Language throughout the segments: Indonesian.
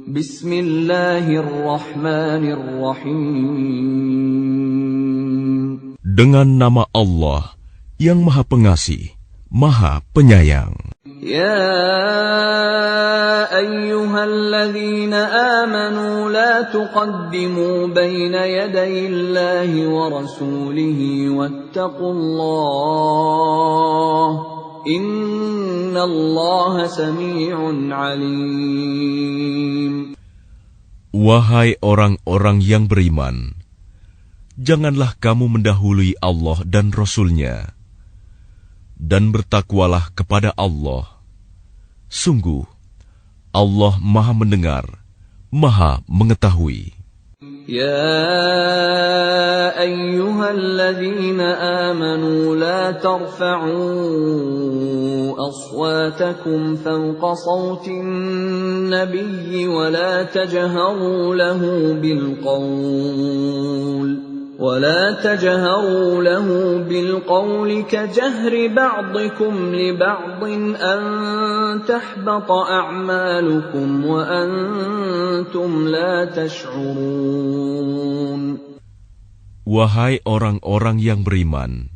Bismillahirrahmanirrahim. Dengan nama Allah yang Maha Pengasih, Maha Penyayang. Ya ayyuhalladzina amanu la tuqaddimu baina yadayillahi wa rasulihi wattaqullah. Innallaha sami'un alim. Wahai orang-orang yang beriman, janganlah kamu mendahului Allah dan Rasul-Nya, dan bertakwalah kepada Allah. Sungguh, Allah Maha Mendengar, Maha Mengetahui. Ya ayyuhalladzina amanu la tarfa'u aswatakum fawqa sawtin nabiyyi wa la tajharu lahu بالقول كجهر بعضكم لبعض أن تحبط أعمالكم وأنتم لا تشعرون. Wahai orang-orang yang beriman,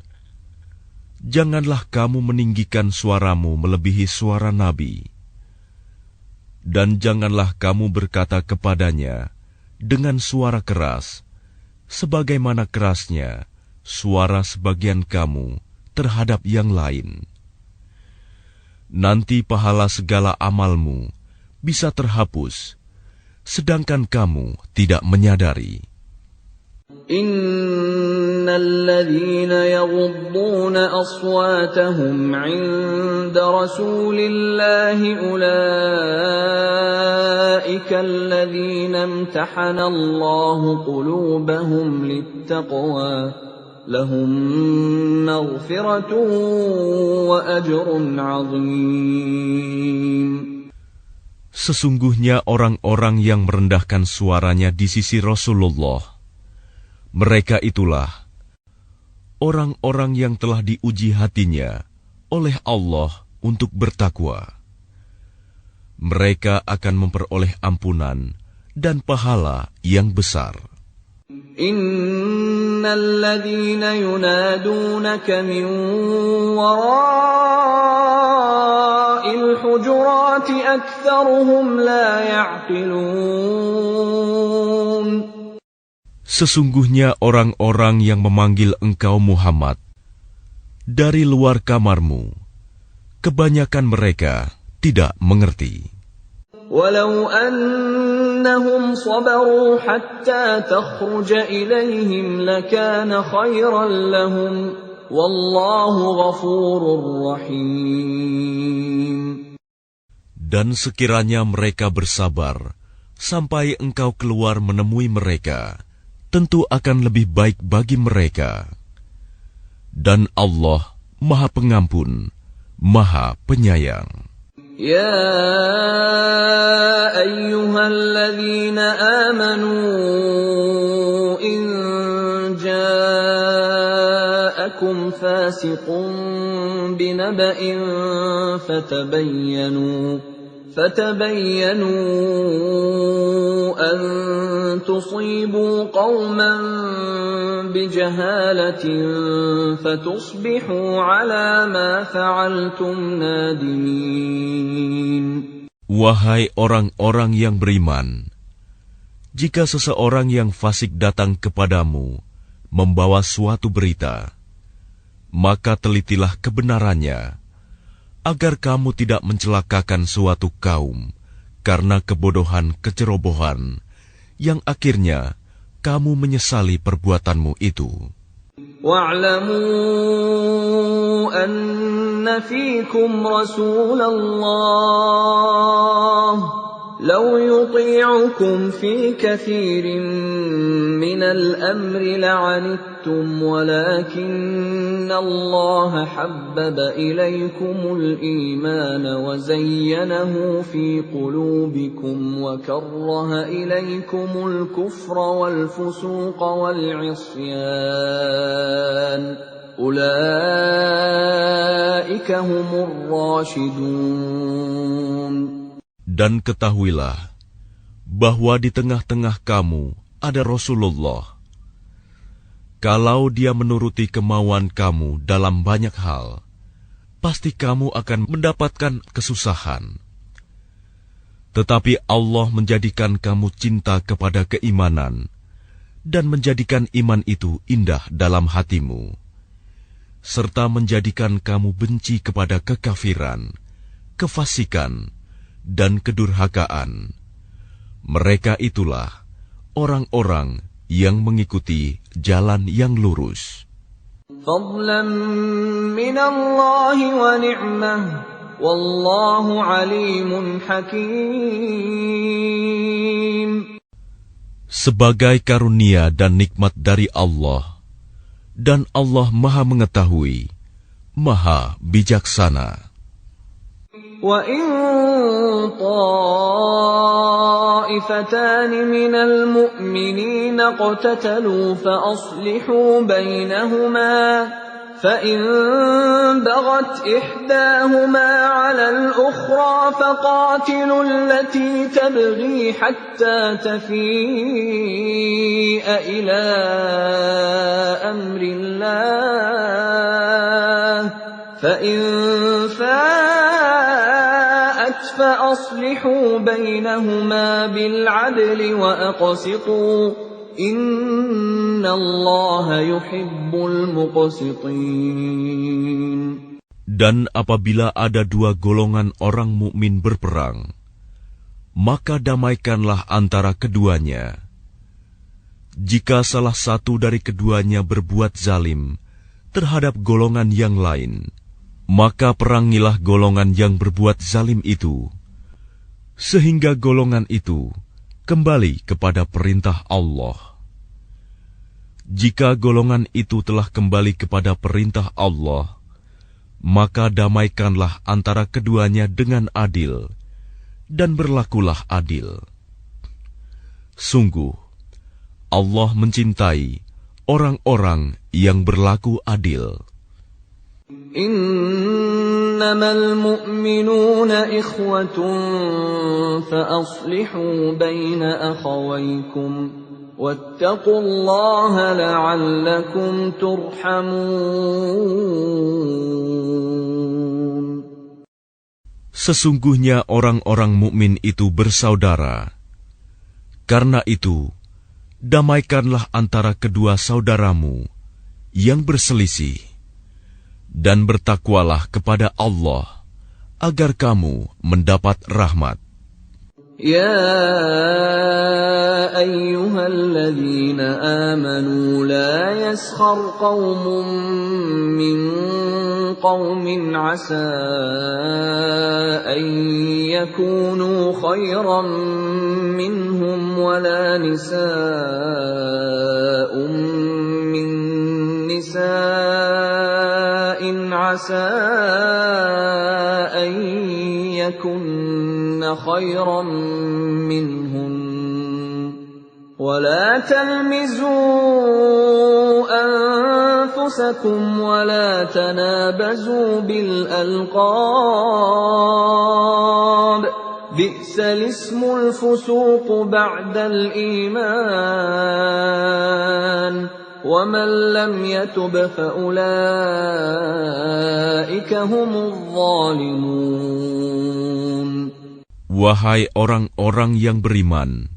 janganlah kamu meninggikan suaramu melebihi suara Nabi, dan janganlah kamu berkata kepadanya dengan suara keras, sebagaimana kerasnya suara sebagian kamu terhadap yang lain. Nanti pahala segala amalmu bisa terhapus, sedangkan kamu tidak menyadari. Innalladzina yaghudduna aswatahum 'inda rasulillahi ulaika alladzina imtahana Allahu qulubahum littaqwa lahum maghfiratun wa ajrun 'azim. Sesungguhnya orang-orang yang merendahkan suaranya di sisi Rasulullah, mereka itulah orang-orang yang telah diuji hatinya oleh Allah untuk bertakwa. Mereka akan memperoleh ampunan dan pahala yang besar. Innalladzina yunadunaka min wara'il hujurati aktsaruhum la ya'qilun. Sesungguhnya orang-orang yang memanggil engkau Muhammad dari luar kamarmu, kebanyakan mereka tidak mengerti. Walau annahum sabaru hatta takhruja ilaihim lakana khairan lahum wallahu ghafurur rahim. Dan sekiranya mereka bersabar sampai engkau keluar menemui mereka, tentu akan lebih baik bagi mereka. Dan Allah Maha Pengampun, Maha Penyayang. Ya ayyuhalladzina amanu in ja'akum fasiqun binaba'in فتبينوا أن تصيبوا قوما بجهالة فتصبحوا على ما فعلتم نادمين. Wahai orang-orang yang beriman, jika seseorang yang fasik datang kepadamu membawa suatu berita, maka telitilah kebenarannya, agar kamu tidak mencelakakan suatu kaum karena kebodohan kecerobohan, yang akhirnya kamu menyesali perbuatanmu itu. Wa'lamu anna fiikum Rasulullah لو يطيعكم في كثير من الأمر لعنتم ولكن الله حبب إليكم الإيمان وزينه في قلوبكم وكره إليكم الكفر والفسوق والعصيان أولئك هم الراشدون. Dan ketahuilah, bahwa di tengah-tengah kamu ada Rasulullah. Kalau dia menuruti kemauan kamu dalam banyak hal, pasti kamu akan mendapatkan kesusahan. Tetapi Allah menjadikan kamu cinta kepada keimanan dan menjadikan iman itu indah dalam hatimu, serta menjadikan kamu benci kepada kekafiran, kefasikan, dan kedurhakaan. Mereka itulah orang-orang yang mengikuti jalan yang lurus. فضلا من الله ونعمة والله عليم حكيم. Sebagai karunia dan nikmat dari Allah, dan Allah Maha Mengetahui, Maha Bijaksana. وَإِن طَائِفَتَانِ مِنَ الْمُؤْمِنِينَ اقْتَتَلُوا فَأَصْلِحُوا بَيْنَهُمَا فَإِن بَغَتْ إِحْدَاهُمَا عَلَى الْأُخْرَى فَقَاتِلُوا الَّتِي تَبْغِي حَتَّى تَفِيءَ إِلَى أَمْرِ اللَّهِ فَإِن فَاءَتْ فَأَصْلِحُوا بَيْنَهُمَا بِالْعَدْلِ وَأَقْسِطُوا إِنَّ اللَّهَ يُحِبُّ الْمُقْسِطِينَ. Dan apabila ada dua golongan orang mukmin berperang, maka damaikanlah antara keduanya. Jika salah satu dari keduanya berbuat zalim terhadap golongan yang lain, maka perangilah golongan yang berbuat zalim itu, sehingga golongan itu kembali kepada perintah Allah. Jika golongan itu telah kembali kepada perintah Allah, maka damaikanlah antara keduanya dengan adil, dan berlakulah adil. Sungguh, Allah mencintai orang-orang yang berlaku adil. Innamal mu'minuna ikhwatun fa'aslihu baina akhawaykum wattaqullaha la'allakum turhamun. Sesungguhnya orang-orang mukmin itu bersaudara. Karena itu, damaikanlah antara kedua saudaramu yang berselisih, dan bertakwalah kepada Allah agar kamu mendapat rahmat. Ya ayyuhalladzina amanu la yaskhar qaumun min qaumin asa an yakunu khayran minhum wala nisaa'un min nisa'in asa an yakunna khayran minhum ولا تلمزوا أنفسكم ولا تنابزوا بالألقاب بئس الاسم الفسوق بعد الإيمان ومن لم يتب فأولئك هم الظالمون. Wahai orang-orang yang beriman,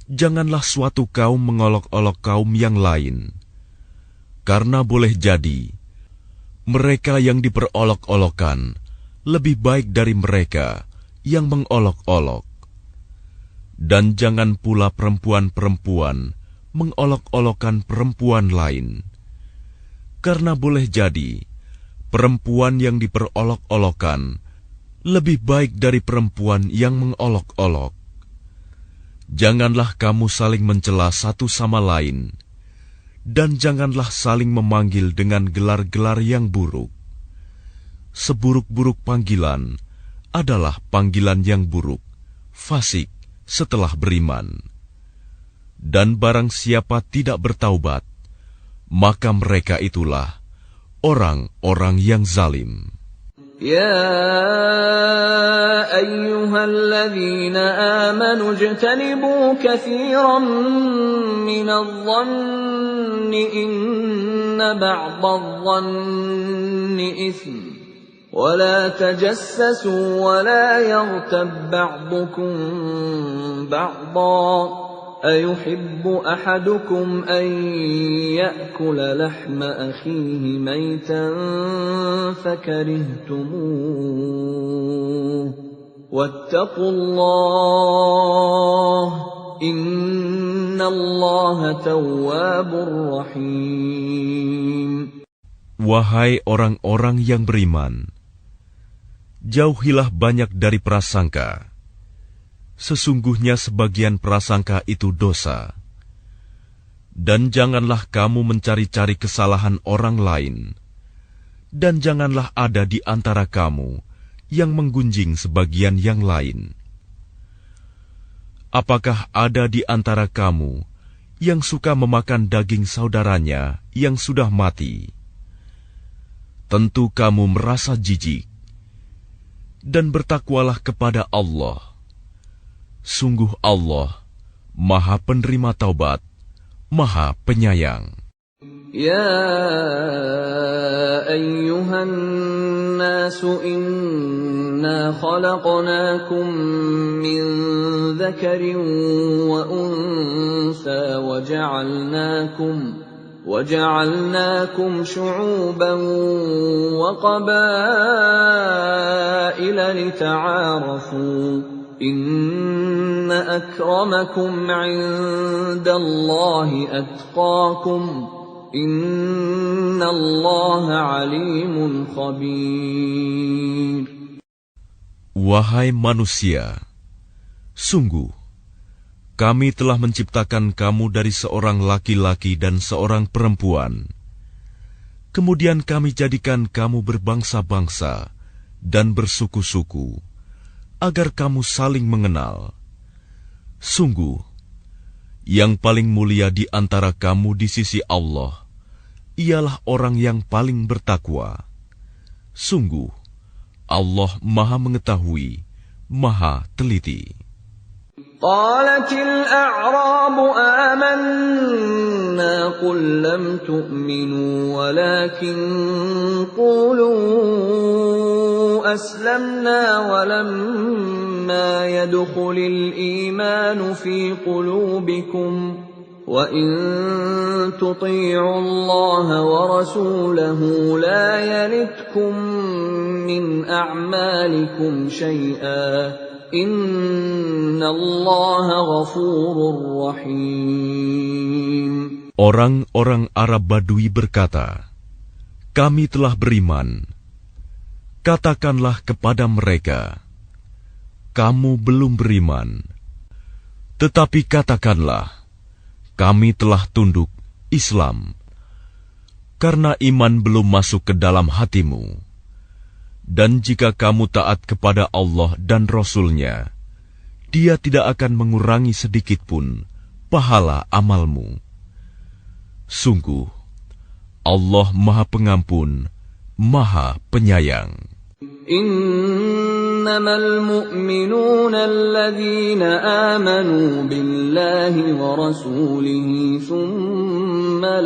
janganlah suatu kaum mengolok-olok kaum yang lain, karena boleh jadi mereka yang diperolok-olokkan lebih baik dari mereka yang mengolok-olok. Dan jangan pula perempuan-perempuan mengolok-olokkan perempuan lain, karena boleh jadi perempuan yang diperolok-olokkan lebih baik dari perempuan yang mengolok-olok. Janganlah kamu saling mencela satu sama lain, dan janganlah saling memanggil dengan gelar-gelar yang buruk. Seburuk-buruk panggilan adalah panggilan yang buruk, fasik setelah beriman. Dan barang siapa tidak bertaubat, maka mereka itulah orang-orang yang zalim. يا أيها الذين آمنوا اجتنبوا كثيرا من الظن إن بعض الظن إثم ولا تجسسوا ولا يغتب بعضكم بعضا أيحب أحدكم أن يأكل لحم أخيه ميتا فكرهتموه واتقوا الله إن الله تواب رحيم. Wahai orang-orang yang beriman, jauhilah banyak dari prasangka. Sesungguhnya sebagian prasangka itu dosa. Dan janganlah kamu mencari-cari kesalahan orang lain. Dan janganlah ada di antara kamu yang menggunjing sebagian yang lain. Apakah ada di antara kamu yang suka memakan daging saudaranya yang sudah mati? Tentu kamu merasa jijik. Dan bertakwalah kepada Allah. Sungguh Allah, Maha Penerima Taubat, Maha Penyayang. Ya ayyuhan nasu inna khalaqnakum min dzakarin wa unsa وجعلناكم شعوبا وقبائل لتعارفوا إن أكرمكم عند الله أتقاكم إن الله عليم خبير. Wahai manusia, sungguh kami telah menciptakan kamu dari seorang laki-laki dan seorang perempuan. Kemudian kami jadikan kamu berbangsa-bangsa dan bersuku-suku, agar kamu saling mengenal. Sungguh, yang paling mulia di antara kamu di sisi Allah, ialah orang yang paling bertakwa. Sungguh, Allah Maha Mengetahui, Maha Teliti. قالت الأعراب آمنا قل لم تؤمنوا ولكن قولوا أسلمنا ولما يدخل الإيمان في قلوبكم وإن تطيعوا الله ورسوله لا يلتكم من أعمالكم شيئا Innallaha ghafurur rahim. Orang-orang Arab Badui berkata, kami telah beriman. Katakanlah kepada mereka, kamu belum beriman. Tetapi katakanlah, kami telah tunduk Islam. Karena iman belum masuk ke dalam hatimu. Dan jika kamu taat kepada Allah dan Rasul-Nya, Dia tidak akan mengurangi sedikitpun pahala amalmu. Sungguh, Allah Maha Pengampun, Maha Penyayang. Innamal mu'minuna alladhina amanu billahi wa rasulihi thumma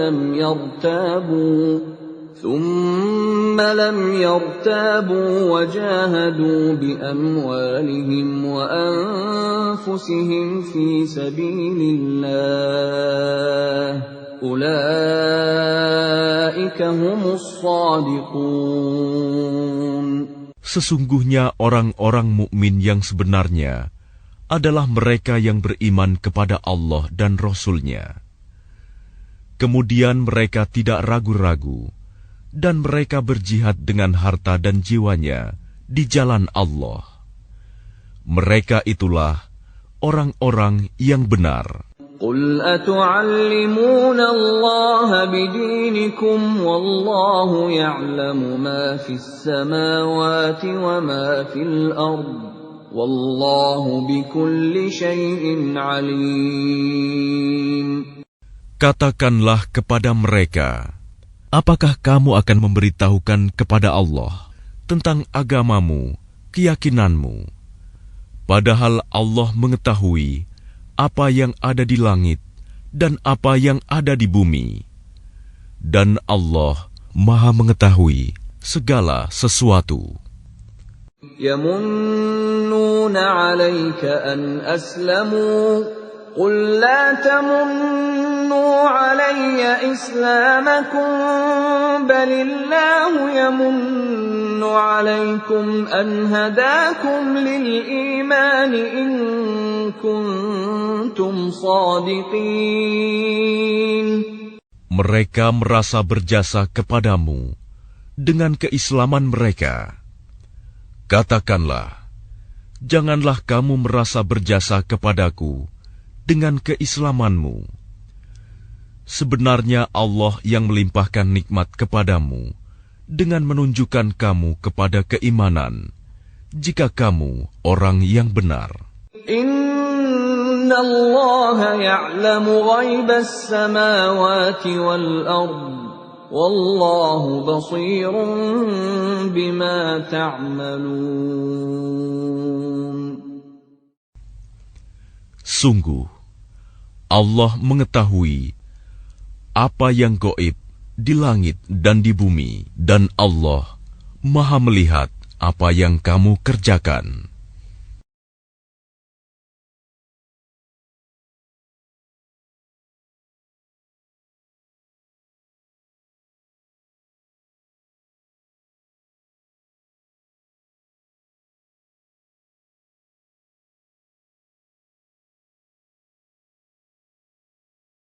lam yartabu wa jahadu bi amwalihim wa anfusihim fi sabilillah ulaika humus shadiqun. Sesungguhnya orang-orang mukmin yang sebenarnya adalah mereka yang beriman kepada Allah dan Rasul-Nya. Kemudian mereka tidak ragu-ragu dan mereka berjihad dengan harta dan jiwanya di jalan Allah. Mereka itulah orang-orang yang benar. Qul atu'allimuna Allah bidinikum wallahu ya'lamu ma fis samawati wa ma fil ard wallahu bikulli syai'in alim. Katakanlah kepada mereka, apakah kamu akan memberitahukan kepada Allah tentang agamamu, keyakinanmu. Padahal Allah mengetahui apa yang ada di langit dan apa yang ada di bumi. Dan Allah Maha mengetahui segala sesuatu. Yamunnuna 'alaika an aslamu qul la tamunnu 'alayya islamakum balillahu yamunnu 'alaykum an hadakum lil iman in kuntum shadiqin. Mereka merasa berjasa kepadamu dengan keislaman mereka. Katakanlah, janganlah kamu merasa berjasa kepadaku dengan keislamanmu. Sebenarnya Allah yang melimpahkan nikmat kepadamu dengan menunjukkan kamu kepada keimanan, jika kamu orang yang benar. Inna Allah ya'lamu ghaibas samawati wal ard. Wallahu basirun bima ta'malun. Sungguh, Allah mengetahui apa yang gaib di langit dan di bumi, dan Allah Maha melihat apa yang kamu kerjakan.